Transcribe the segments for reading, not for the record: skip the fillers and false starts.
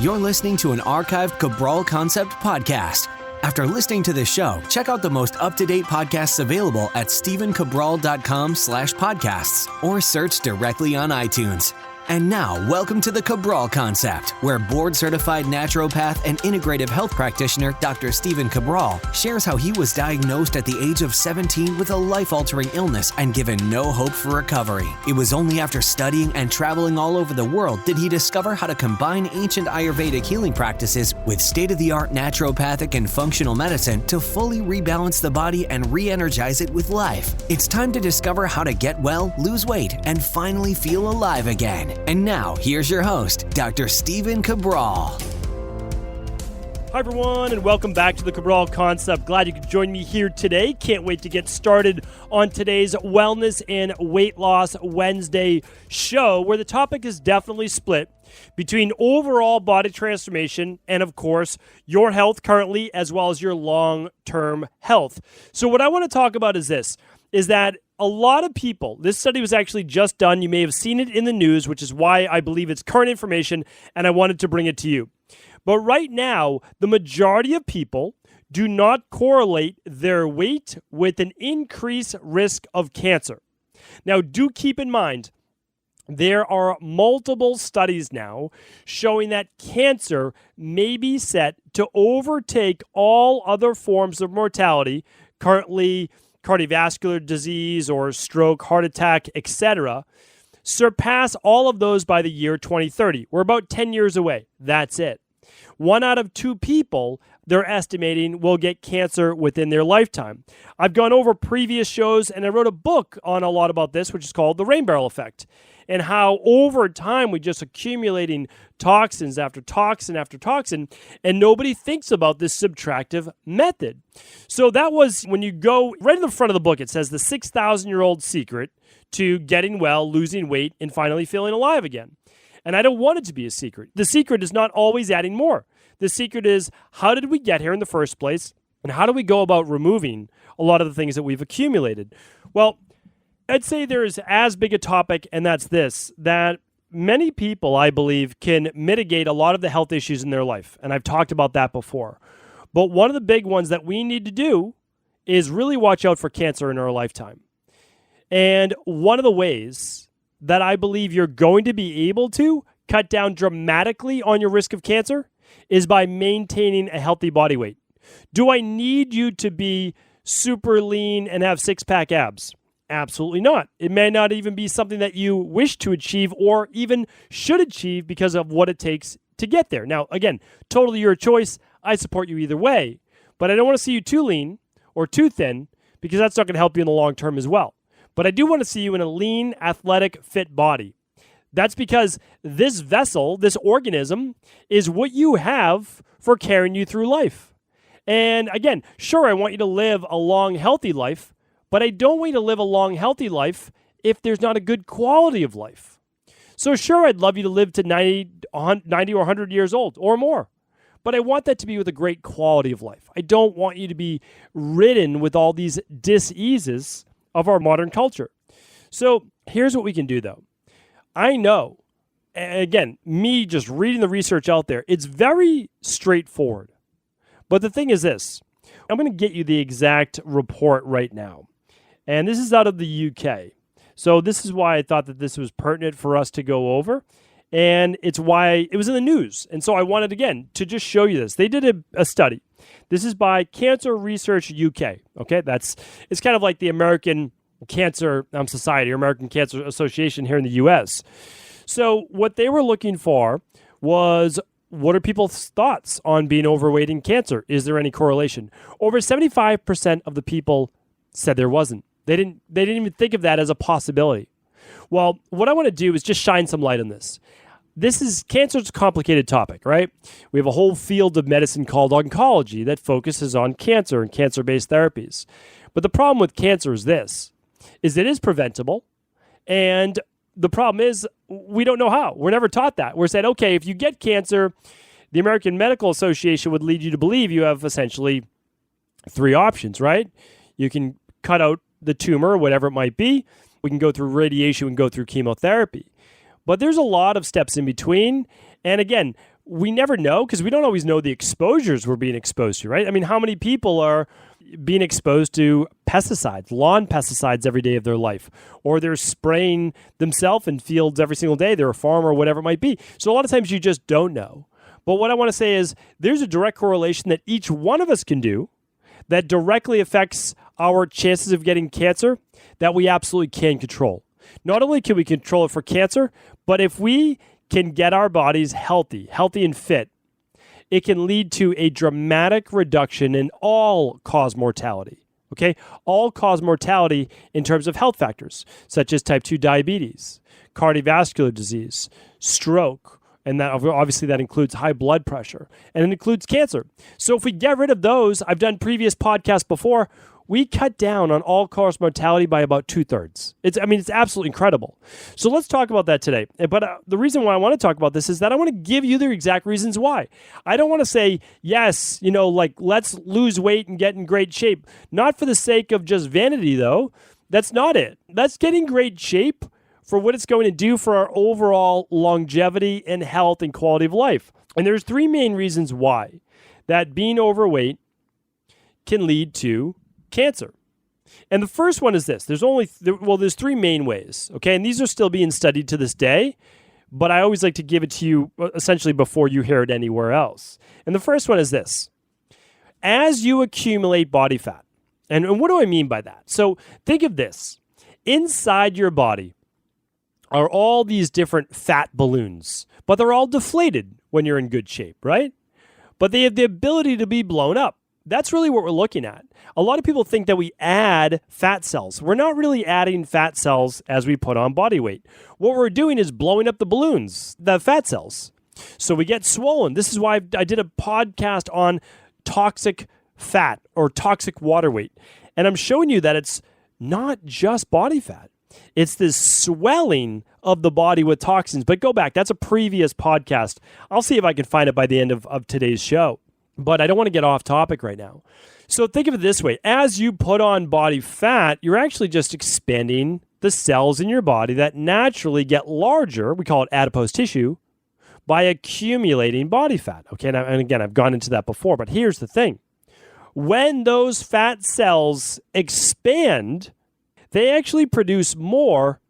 You're listening to an archived Cabral Concept podcast. After listening to this show, check out the most up-to-date podcasts available at stephencabral.com/podcasts or search directly on iTunes. And now, welcome to the Cabral Concept, where board-certified naturopath and integrative health practitioner Dr. Stephen Cabral shares how he was diagnosed at the age of 17 with a life-altering illness and given no hope for recovery. It was only after studying and traveling all over the world did he discover how to combine ancient Ayurvedic healing practices with state-of-the-art naturopathic and functional medicine to fully rebalance the body and re-energize it with life. It's time to discover how to get well, lose weight, and finally feel alive again. And now, here's your host, Dr. Stephen Cabral. Hi, everyone, and welcome back to the Cabral Concept. Glad you could join me here today. Can't wait to get started on today's Wellness and Weight Loss Wednesday show, where the topic is definitely split between overall body transformation and, of course, your health currently, as well as your long-term health. So what I want to talk about is this, is that a lot of people, this study was actually just done. You may have seen it in the news, which is why I believe it's current information, and I wanted to bring it to you. But right now, the majority of people do not correlate their weight with an increased risk of cancer. Now, do keep in mind, there are multiple studies now showing that cancer may be set to overtake all other forms of mortality, currently cardiovascular disease or stroke, heart attack, etc., surpass all of those by the year 2030. We're about 10 years away. That's it. 1 out of 2 people, they're estimating, will get cancer within their lifetime. I've gone over previous shows, and I wrote a book on a lot about this, which is called The Rain Barrel Effect, and how over time we just accumulating toxins after toxin after toxin, and nobody thinks about this subtractive method. So that was, when you go right in the front of the book, it says the 6,000-year-old secret to getting well, losing weight, and finally feeling alive again. And I don't want it to be a secret. The secret is not always adding more. The secret is, how did we get here in the first place, and how do we go about removing a lot of the things that we've accumulated? Well, I'd say there is as big a topic, and that's this, that many people, I believe, can mitigate a lot of the health issues in their life. And I've talked about that before. But one of the big ones that we need to do is really watch out for cancer in our lifetime. And one of the ways that I believe you're going to be able to cut down dramatically on your risk of cancer is by maintaining a healthy body weight. Do I need you to be super lean and have six-pack abs? Absolutely not. It may not even be something that you wish to achieve or even should achieve because of what it takes to get there. Now, again, totally your choice. I support you either way. But I don't want to see you too lean or too thin because that's not going to help you in the long term as well. But I do want to see you in a lean, athletic, fit body. That's because this vessel, this organism, is what you have for carrying you through life. And again, sure, I want you to live a long, healthy life, but I don't want you to live a long, healthy life if there's not a good quality of life. So sure, I'd love you to live to 90 or 100 years old or more, but I want that to be with a great quality of life. I don't want you to be ridden with all these diseases of our modern culture. So here's what we can do, though. I know, again, me just reading the research out there, it's very straightforward. But the thing is this. I'm going to get you the exact report right now. And this is out of the UK. So this is why I thought that this was pertinent for us to go over. And it's why it was in the news. And so I wanted, again, to just show you this. They did a study. This is by Cancer Research UK. Okay, it's kind of like the American Cancer Society or American Cancer Association here in the US. So what they were looking for was, what are people's thoughts on being overweight and cancer? Is there any correlation? Over 75% of the people said there wasn't. They didn't even think of that as a possibility. Well, what I want to do is just shine some light on this. Cancer's a complicated topic, right? We have a whole field of medicine called oncology that focuses on cancer and cancer-based therapies. But the problem with cancer is this, is it is preventable. And the problem is we don't know how. We're never taught that. We're said, okay, if you get cancer, the American Medical Association would lead you to believe you have essentially 3 options, right? You can cut out the tumor, whatever it might be. We can go through radiation, we can go through chemotherapy. But there's a lot of steps in between. And again, we never know because we don't always know the exposures we're being exposed to, right? I mean, how many people are being exposed to pesticides, lawn pesticides every day of their life, or they're spraying themselves in fields every single day. They're a farmer or whatever it might be. So a lot of times you just don't know. But what I want to say is there's a direct correlation that each one of us can do that directly affects our chances of getting cancer that we absolutely can control. Not only can we control it for cancer, but if we can get our bodies healthy and fit, it can lead to a dramatic reduction in all-cause mortality, okay? All-cause mortality in terms of health factors, such as type 2 diabetes, cardiovascular disease, stroke, and that obviously that includes high blood pressure, and it includes cancer. So if we get rid of those, I've done previous podcasts before, we cut down on all-cause mortality by about 2/3. It's absolutely incredible. So let's talk about that today. But the reason why I want to talk about this is that I want to give you the exact reasons why. I don't want to say, yes, let's lose weight and get in great shape. Not for the sake of just vanity, though. That's not it. Let's get in great shape for what it's going to do for our overall longevity and health and quality of life. And there's 3 main reasons why that being overweight can lead to cancer. And the first one is this. There's 3 main ways, okay? And these are still being studied to this day, but I always like to give it to you essentially before you hear it anywhere else. And the first one is this. As you accumulate body fat, and what do I mean by that? So think of this. Inside your body are all these different fat balloons, but they're all deflated when you're in good shape, right? But they have the ability to be blown up. That's really what we're looking at. A lot of people think that we add fat cells. We're not really adding fat cells as we put on body weight. What we're doing is blowing up the balloons, the fat cells. So we get swollen. This is why I did a podcast on toxic fat or toxic water weight. And I'm showing you that it's not just body fat. It's this swelling of the body with toxins. But go back. That's a previous podcast. I'll see if I can find it by the end of today's show. But I don't want to get off topic right now. So think of it this way. As you put on body fat, you're actually just expanding the cells in your body that naturally get larger. We call it adipose tissue by accumulating body fat. Okay, and again, I've gone into that before, but here's the thing. When those fat cells expand, they actually produce more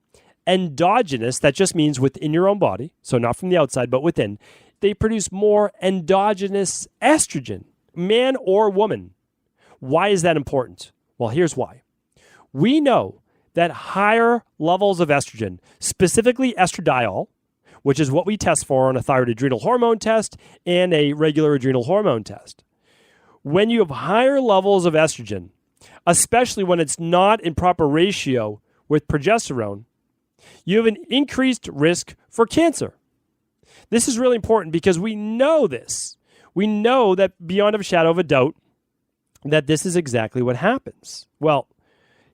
endogenous, that just means within your own body, so not from the outside, but within. They produce more endogenous estrogen, man or woman. Why is that important? Well, here's why. We know that higher levels of estrogen, specifically estradiol, which is what we test for on a thyroid adrenal hormone test and a regular adrenal hormone test. When you have higher levels of estrogen, especially when it's not in proper ratio with progesterone, you have an increased risk for cancer. This is really important because we know this. We know that beyond a shadow of a doubt that this is exactly what happens. Well,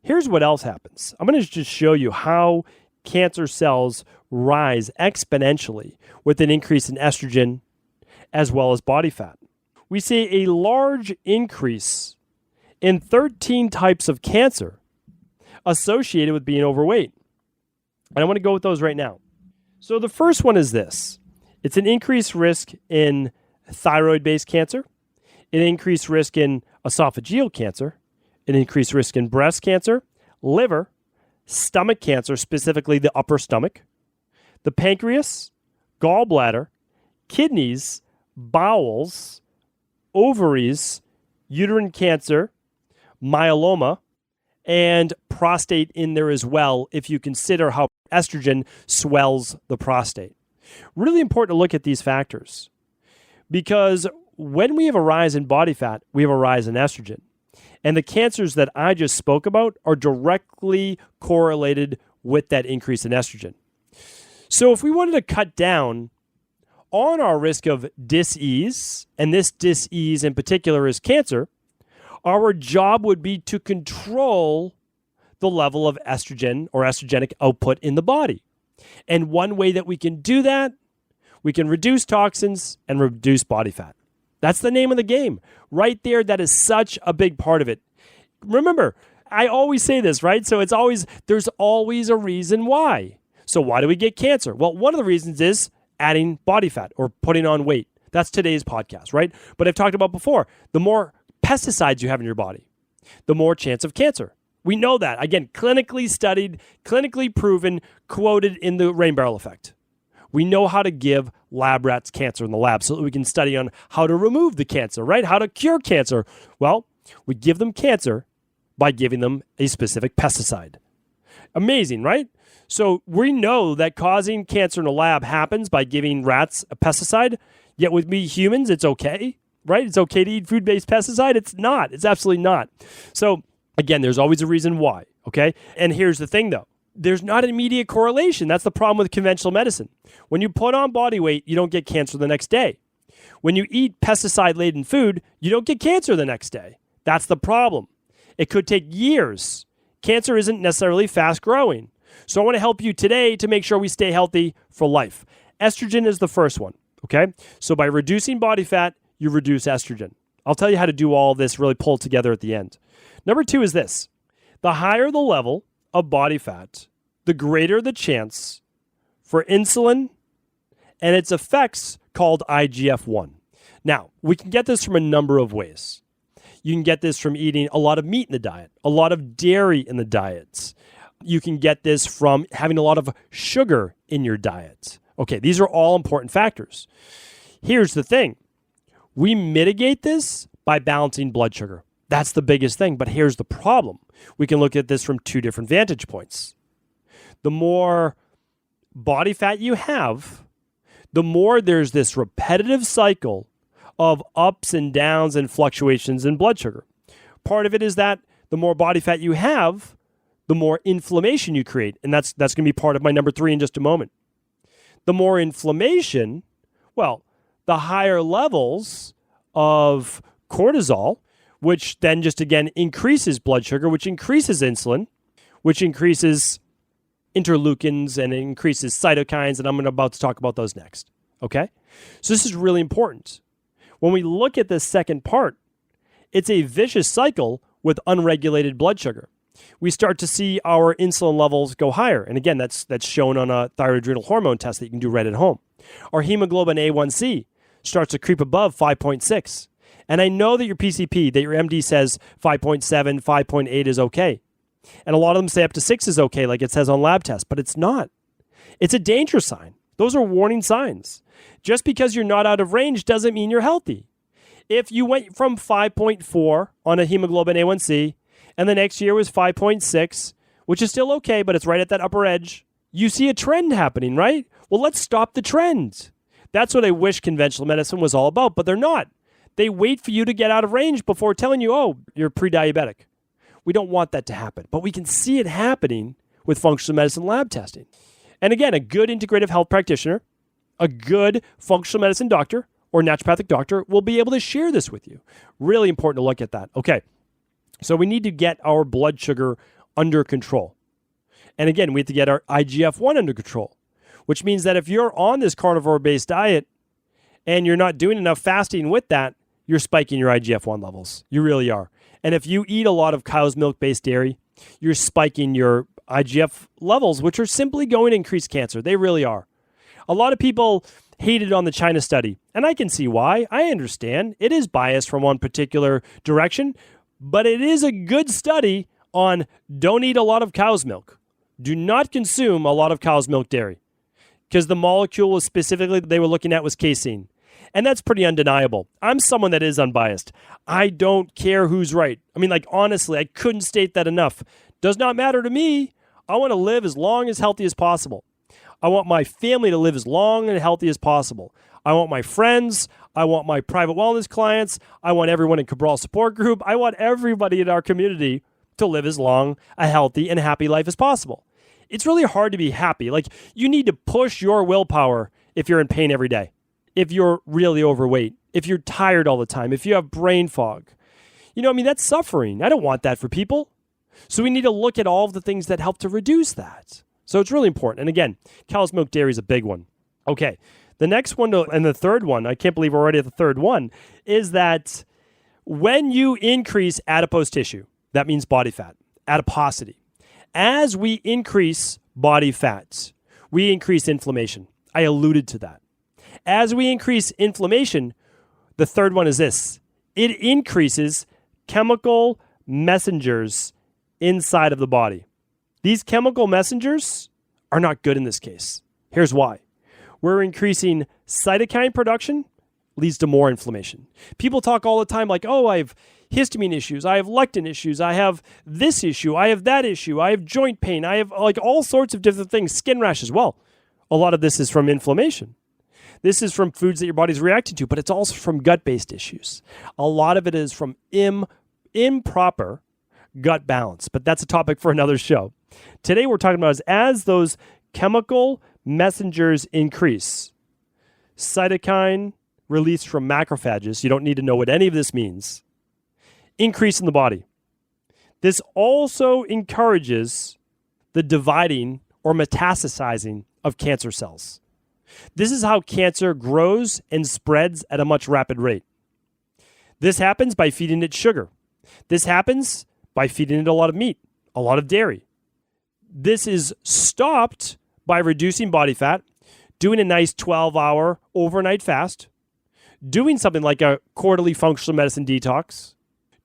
here's what else happens. I'm going to just show you how cancer cells rise exponentially with an increase in estrogen as well as body fat. We see a large increase in 13 types of cancer associated with being overweight. And I want to go with those right now. So the first one is this. It's an increased risk in thyroid-based cancer, an increased risk in esophageal cancer, an increased risk in breast cancer, liver, stomach cancer, specifically the upper stomach, the pancreas, gallbladder, kidneys, bowels, ovaries, uterine cancer, myeloma, and prostate in there as well if you consider how estrogen swells the prostate. Really important to look at these factors because when we have a rise in body fat, we have a rise in estrogen. And the cancers that I just spoke about are directly correlated with that increase in estrogen. So if we wanted to cut down on our risk of dis-ease, and this dis-ease in particular is cancer, our job would be to control the level of estrogen or estrogenic output in the body. And one way that we can do that, we can reduce toxins and reduce body fat. That's the name of the game. Right there, that is such a big part of it. Remember, I always say this, right? So there's always a reason why. So why do we get cancer? Well, one of the reasons is adding body fat or putting on weight. That's today's podcast, right? But I've talked about before, the more pesticides you have in your body, the more chance of cancer. We know that. Again, clinically studied, clinically proven, quoted in the rain barrel effect. We know how to give lab rats cancer in the lab so that we can study on how to remove the cancer, right? How to cure cancer. Well, we give them cancer by giving them a specific pesticide. Amazing, right? So we know that causing cancer in a lab happens by giving rats a pesticide, yet with me humans, it's okay, right? It's okay to eat food-based pesticide. It's not. It's absolutely not. So again, there's always a reason why, okay? And here's the thing, though. There's not an immediate correlation. That's the problem with conventional medicine. When you put on body weight, you don't get cancer the next day. When you eat pesticide-laden food, you don't get cancer the next day. That's the problem. It could take years. Cancer isn't necessarily fast-growing. So I want to help you today to make sure we stay healthy for life. Estrogen is the first one, okay? So by reducing body fat, you reduce estrogen. I'll tell you how to do all this, really pull it together at the end. Number 2 is this. The higher the level of body fat, the greater the chance for insulin and its effects called IGF-1. Now, we can get this from a number of ways. You can get this from eating a lot of meat in the diet, a lot of dairy in the diet. You can get this from having a lot of sugar in your diet. Okay, these are all important factors. Here's the thing. We mitigate this by balancing blood sugar. That's the biggest thing. But here's the problem. We can look at this from 2 different vantage points. The more body fat you have, the more there's this repetitive cycle of ups and downs and fluctuations in blood sugar. Part of it is that the more body fat you have, the more inflammation you create. And that's going to be part of my number 3 in just a moment. The more inflammation, well, the higher levels of cortisol, which then just again increases blood sugar, which increases insulin, which increases interleukins and increases cytokines, and I'm about to talk about those next, okay? So this is really important. When we look at this second part, it's a vicious cycle with unregulated blood sugar. We start to see our insulin levels go higher, and again, that's shown on a thyroid adrenal hormone test that you can do right at home. Our hemoglobin A1C starts to creep above 5.6. And I know that your PCP, that your MD says 5.7, 5.8 is okay. And a lot of them say up to 6 is okay, like it says on lab tests, but it's not. It's a danger sign. Those are warning signs. Just because you're not out of range doesn't mean you're healthy. If you went from 5.4 on a hemoglobin A1C, and the next year was 5.6, which is still okay, but it's right at that upper edge, you see a trend happening, right? Well, let's stop the trend. That's what I wish conventional medicine was all about, but they're not. They wait for you to get out of range before telling you, oh, you're pre-diabetic. We don't want that to happen, but we can see it happening with functional medicine lab testing. And again, a good integrative health practitioner, a good functional medicine doctor or naturopathic doctor will be able to share this with you. Really important to look at that. Okay, so we need to get our blood sugar under control. And again, we have to get our IGF-1 under control, which means that if you're on this carnivore-based diet and you're not doing enough fasting with that, you're spiking your IGF-1 levels. You really are. And if you eat a lot of cow's milk-based dairy, you're spiking your IGF levels, which are simply going to increase cancer. They really are. A lot of people hated on the China study, and I can see why. I understand. It is biased from one particular direction, but it is a good study on don't eat a lot of cow's milk. Do not consume a lot of cow's milk dairy, because the molecule was specifically they were looking at was casein. And that's pretty undeniable. I'm someone that is unbiased. I don't care who's right. I mean, like, honestly, I couldn't state that enough. Does not matter to me. I want to live as long as healthy as possible. I want my family to live as long and healthy as possible. I want my friends. I want my private wellness clients. I want everyone in Cabral support group. I want everybody in our community to live as long, a healthy, and happy life as possible. It's really hard to be happy. Like, you need to push your willpower if you're in pain every day. If you're really overweight, if you're tired all the time, if you have brain fog. That's suffering. I don't want that for people. So we need to look at all of the things that help to reduce that. So it's really important. And again, cow's milk dairy is a big one. Okay, the next one and the third one, I can't believe we're already at the third one, is that when you increase adipose tissue, that means body fat, adiposity. As we increase body fats, we increase inflammation. I alluded to that. As we increase inflammation, the third one is this. It increases chemical messengers inside of the body. These chemical messengers are not good in this case. Here's why. We're increasing cytokine production, leads to more inflammation. People talk all the time like, oh, I have histamine issues, I have lectin issues, I have this issue, I have that issue, I have joint pain, I have like all sorts of different things, skin rash as well. A lot of this is from inflammation. This is from foods that your body's reacting to, but it's also from gut-based issues. A lot of it is from improper gut balance, but that's a topic for another show. Today we're talking about is as those chemical messengers increase, cytokine release from macrophages, you don't need to know what any of this means, increase in the body. This also encourages the dividing or metastasizing of cancer cells. This is how cancer grows and spreads at a much rapid rate. This happens by feeding it sugar. This happens by feeding it a lot of meat, a lot of dairy. This is stopped by reducing body fat, doing a nice 12-hour overnight fast, doing something like a quarterly functional medicine detox,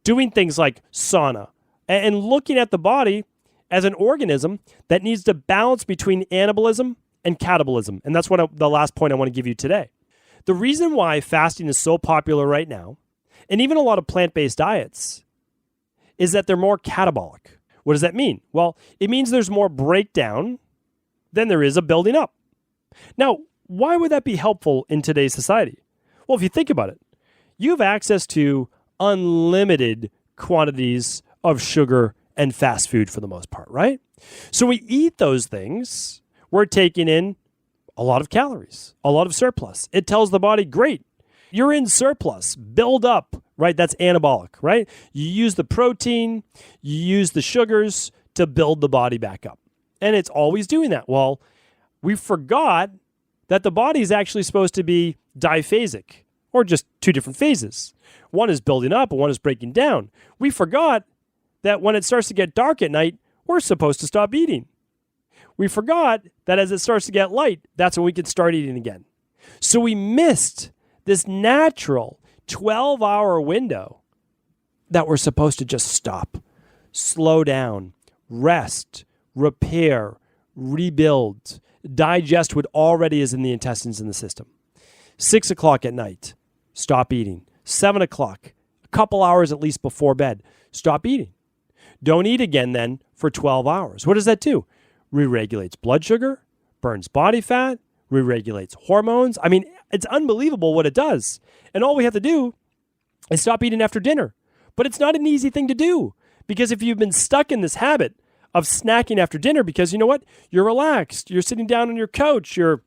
doing things like sauna, and looking at the body as an organism that needs to balance between anabolism and catabolism. And that's what the last point I want to give you today. The reason why fasting is so popular right now, and even a lot of plant-based diets, is that they're more catabolic. What does that mean? Well, it means there's more breakdown than there is a building up. Now, why would that be helpful in today's society? Well, if you think about it, you have access to unlimited quantities of sugar and fast food for the most part, right? So we eat those things, we're taking in a lot of calories, a lot of surplus. It tells the body, great, you're in surplus, build up, right? That's anabolic, right? You use the protein, you use the sugars to build the body back up. And it's always doing that. Well, we forgot that the body is actually supposed to be diphasic, or just two different phases. One is building up and one is breaking down. We forgot that when it starts to get dark at night, we're supposed to stop eating. We forgot that as it starts to get light, that's when we can start eating again. So we missed this natural 12-hour window that we're supposed to just stop, slow down, rest, repair, rebuild, digest what already is in the intestines in the system. 6 o'clock at night, stop eating. 7 o'clock, a couple hours at least before bed, stop eating. Don't eat again then for 12 hours. What does that do? Re-regulates blood sugar, burns body fat, re-regulates hormones. I mean, it's unbelievable what it does. And all we have to do is stop eating after dinner. But it's not an easy thing to do, because if you've been stuck in this habit of snacking after dinner because you know what? You're relaxed. You're sitting down on your couch. You're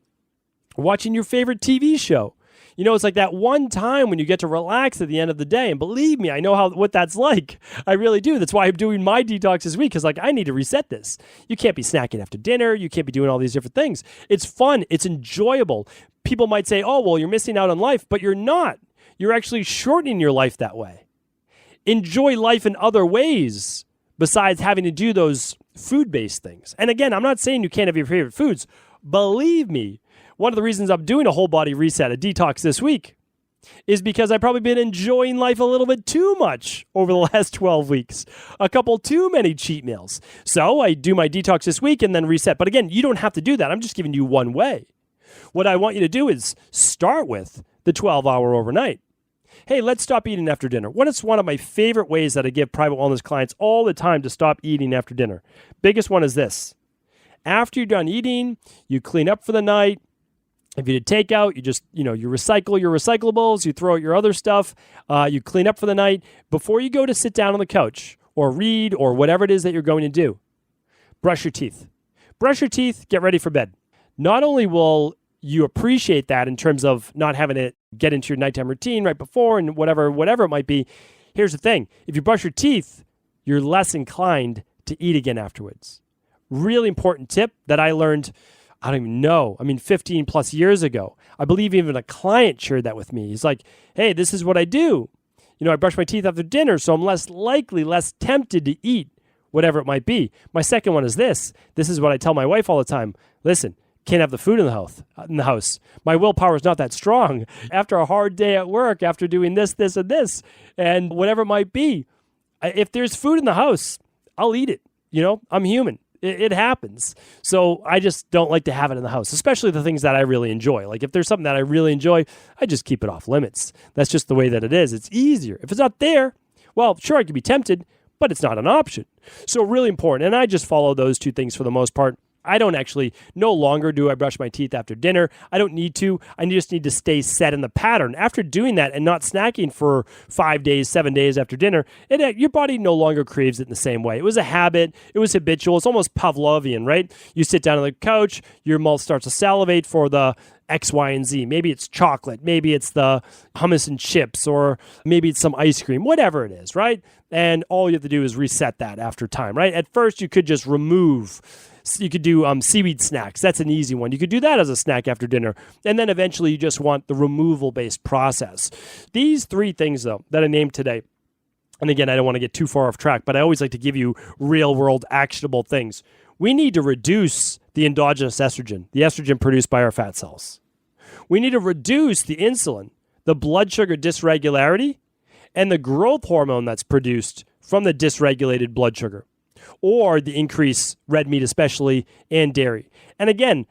watching your favorite TV show. You know, it's like that one time when you get to relax at the end of the day. And believe me, I know what that's like. I really do. That's why I'm doing my detox this week, because I need to reset this. You can't be snacking after dinner. You can't be doing all these different things. It's fun. It's enjoyable. People might say, oh, well, you're missing out on life, but you're not. You're actually shortening your life that way. Enjoy life in other ways besides having to do those food-based things. And again, I'm not saying you can't have your favorite foods. Believe me, one of the reasons I'm doing a whole body reset, a detox this week, is because I've probably been enjoying life a little bit too much over the last 12 weeks. A couple too many cheat meals. So I do my detox this week and then reset. But again, you don't have to do that. I'm just giving you one way. What I want you to do is start with the 12-hour overnight. Hey, let's stop eating after dinner. What is one of my favorite ways that I give private wellness clients all the time to stop eating after dinner? Biggest one is this. After you're done eating, you clean up for the night. If you did takeout, you just, you recycle your recyclables, you throw out your other stuff, you clean up for the night. Before you go to sit down on the couch or read or whatever it is that you're going to do, brush your teeth. Brush your teeth, get ready for bed. Not only will you appreciate that in terms of not having to get into your nighttime routine right before and whatever it might be, here's the thing. If you brush your teeth, you're less inclined to eat again afterwards. Really important tip that I learned, 15 plus years ago. I believe even a client shared that with me. He's like, hey, this is what I do. I brush my teeth after dinner, so I'm less tempted to eat whatever it might be. My second one is this. This is what I tell my wife all the time. Listen, can't have the food in the house. My willpower is not that strong. After a hard day at work, after doing this, and this, and whatever it might be, if there's food in the house, I'll eat it. I'm human. It happens. So I just don't like to have it in the house, especially the things that I really enjoy. Like if there's something that I really enjoy, I just keep it off limits. That's just the way that it is. It's easier. If it's not there, well, sure, I could be tempted, but it's not an option. So really important. And I just follow those two things for the most part. I don't actually, no longer do I brush my teeth after dinner. I don't need to. I just need to stay set in the pattern. After doing that and not snacking for 5 days, 7 days after dinner, your body no longer craves it in the same way. It was a habit. It was habitual. It's almost Pavlovian, right? You sit down on the couch, your mouth starts to salivate for the X, Y, and Z. Maybe it's chocolate. Maybe it's the hummus and chips, or maybe it's some ice cream, whatever it is, right? And all you have to do is reset that after time, right? At first, you could just remove. You could do seaweed snacks. That's an easy one. You could do that as a snack after dinner. And then eventually you just want the removal-based process. These three things, though, that I named today, and again, I don't want to get too far off track, but I always like to give you real-world actionable things. We need to reduce the endogenous estrogen, the estrogen produced by our fat cells. We need to reduce the insulin, the blood sugar dysregularity, and the growth hormone that's produced from the dysregulated blood sugar, or the increased red meat especially, and dairy. And again,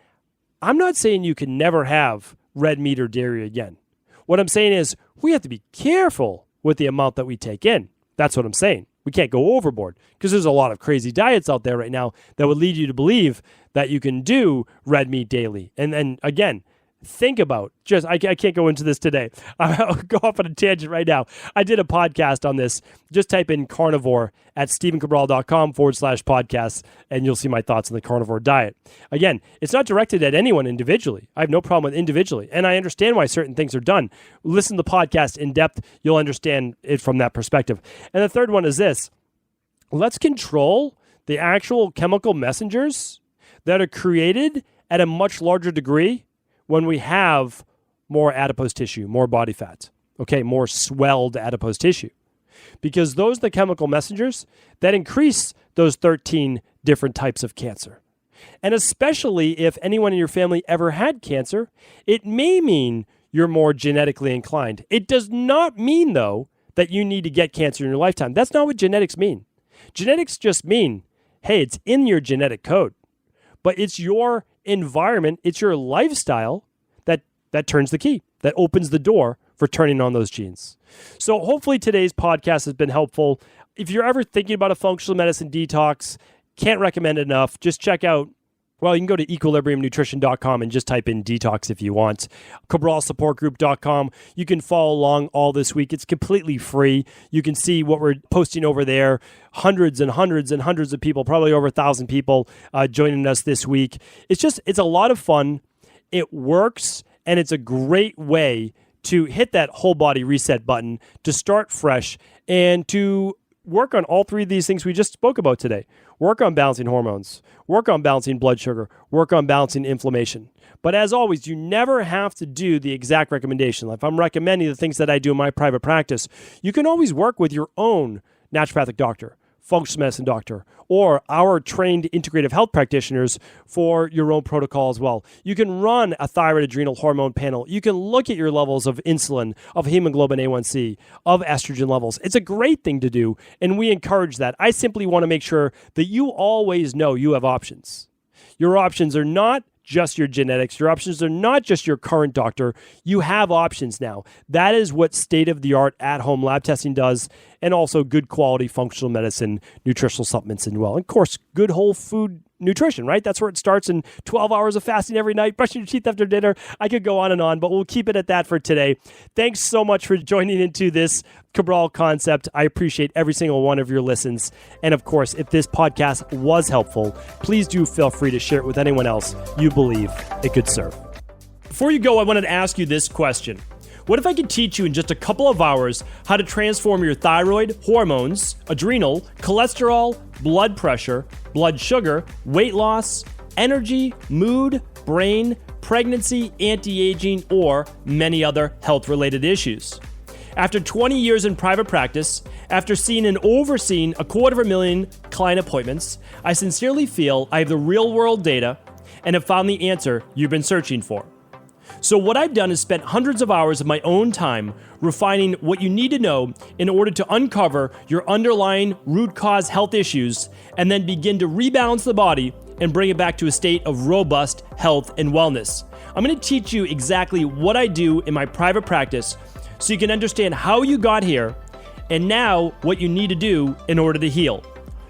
I'm not saying you can never have red meat or dairy again. What I'm saying is we have to be careful with the amount that we take in. That's what I'm saying. We can't go overboard because there's a lot of crazy diets out there right now that would lead you to believe that you can do red meat daily. And then again, think about, I can't go into this today. I'll go off on a tangent right now. I did a podcast on this. Just type in carnivore at stevencabral.com/podcasts, and you'll see my thoughts on the carnivore diet. Again, it's not directed at anyone individually. I have no problem with individually, and I understand why certain things are done. Listen to the podcast in depth. You'll understand it from that perspective. And the third one is this. Let's control the actual chemical messengers that are created at a much larger degree when we have more adipose tissue, more body fat, more swelled adipose tissue. Because those are the chemical messengers that increase those 13 different types of cancer. And especially if anyone in your family ever had cancer, it may mean you're more genetically inclined. It does not mean, though, that you need to get cancer in your lifetime. That's not what genetics mean. Genetics just mean, hey, it's in your genetic code. But it's your environment, it's your lifestyle that turns the key, that opens the door for turning on those genes. So hopefully today's podcast has been helpful. If you're ever thinking about a functional medicine detox, can't recommend it enough. Just check out, you can go to equilibriumnutrition.com and just type in detox if you want. CabralSupportGroup.com. You can follow along all this week. It's completely free. You can see what we're posting over there. Hundreds and hundreds and hundreds of people, probably over 1,000 people joining us this week. It's a lot of fun. It works, and it's a great way to hit that whole body reset button, to start fresh, and to work on all three of these things we just spoke about today. Work on balancing hormones, work on balancing blood sugar, work on balancing inflammation. But as always, you never have to do the exact recommendation. If I'm recommending the things that I do in my private practice, you can always work with your own naturopathic doctor, functional medicine doctor, or our trained integrative health practitioners for your own protocol as well. You can run a thyroid adrenal hormone panel. You can look at your levels of insulin, of hemoglobin A1C, of estrogen levels. It's a great thing to do, and we encourage that. I simply want to make sure that you always know you have options. Your options are not just your genetics. Your options are not just your current doctor. You have options now. That is what state-of-the-art at-home lab testing does, and also good quality functional medicine, nutritional supplements, and of course, good whole food nutrition, right? That's where it starts, in 12 hours of fasting every night, brushing your teeth after dinner. I could go on and on, but we'll keep it at that for today. Thanks so much for joining into this Cabral concept. I appreciate every single one of your listens. And of course, if this podcast was helpful, please do feel free to share it with anyone else you believe it could serve. Before you go, I wanted to ask you this question. What if I could teach you in just a couple of hours how to transform your thyroid, hormones, adrenal, cholesterol, blood pressure, blood sugar, weight loss, energy, mood, brain, pregnancy, anti-aging, or many other health-related issues? After 20 years in private practice, after seeing and overseeing 250,000 client appointments, I sincerely feel I have the real-world data and have found the answer you've been searching for. So what I've done is spent hundreds of hours of my own time refining what you need to know in order to uncover your underlying root cause health issues and then begin to rebalance the body and bring it back to a state of robust health and wellness. I'm going to teach you exactly what I do in my private practice so you can understand how you got here and now what you need to do in order to heal.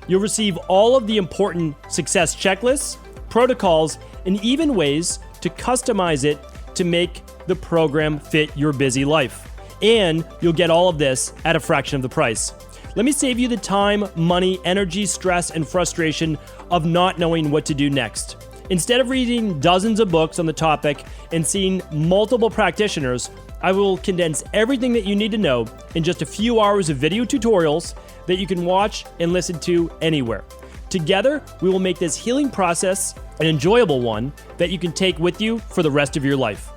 You'll receive all of the important success checklists, protocols, and even ways to customize it to make the program fit your busy life. And you'll get all of this at a fraction of the price. Let me save you the time, money, energy, stress, and frustration of not knowing what to do next. Instead of reading dozens of books on the topic and seeing multiple practitioners, I will condense everything that you need to know in just a few hours of video tutorials that you can watch and listen to anywhere. Together, we will make this healing process an enjoyable one that you can take with you for the rest of your life.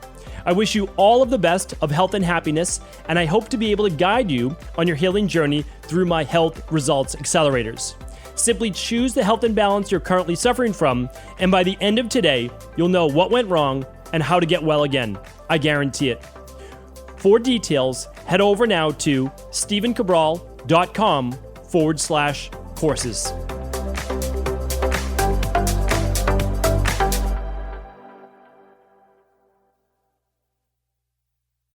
I wish you all of the best of health and happiness, and I hope to be able to guide you on your healing journey through my health results accelerators. Simply choose the health imbalance you're currently suffering from, and by the end of today, you'll know what went wrong and how to get well again. I guarantee it. For details, head over now to stevencabral.com/courses.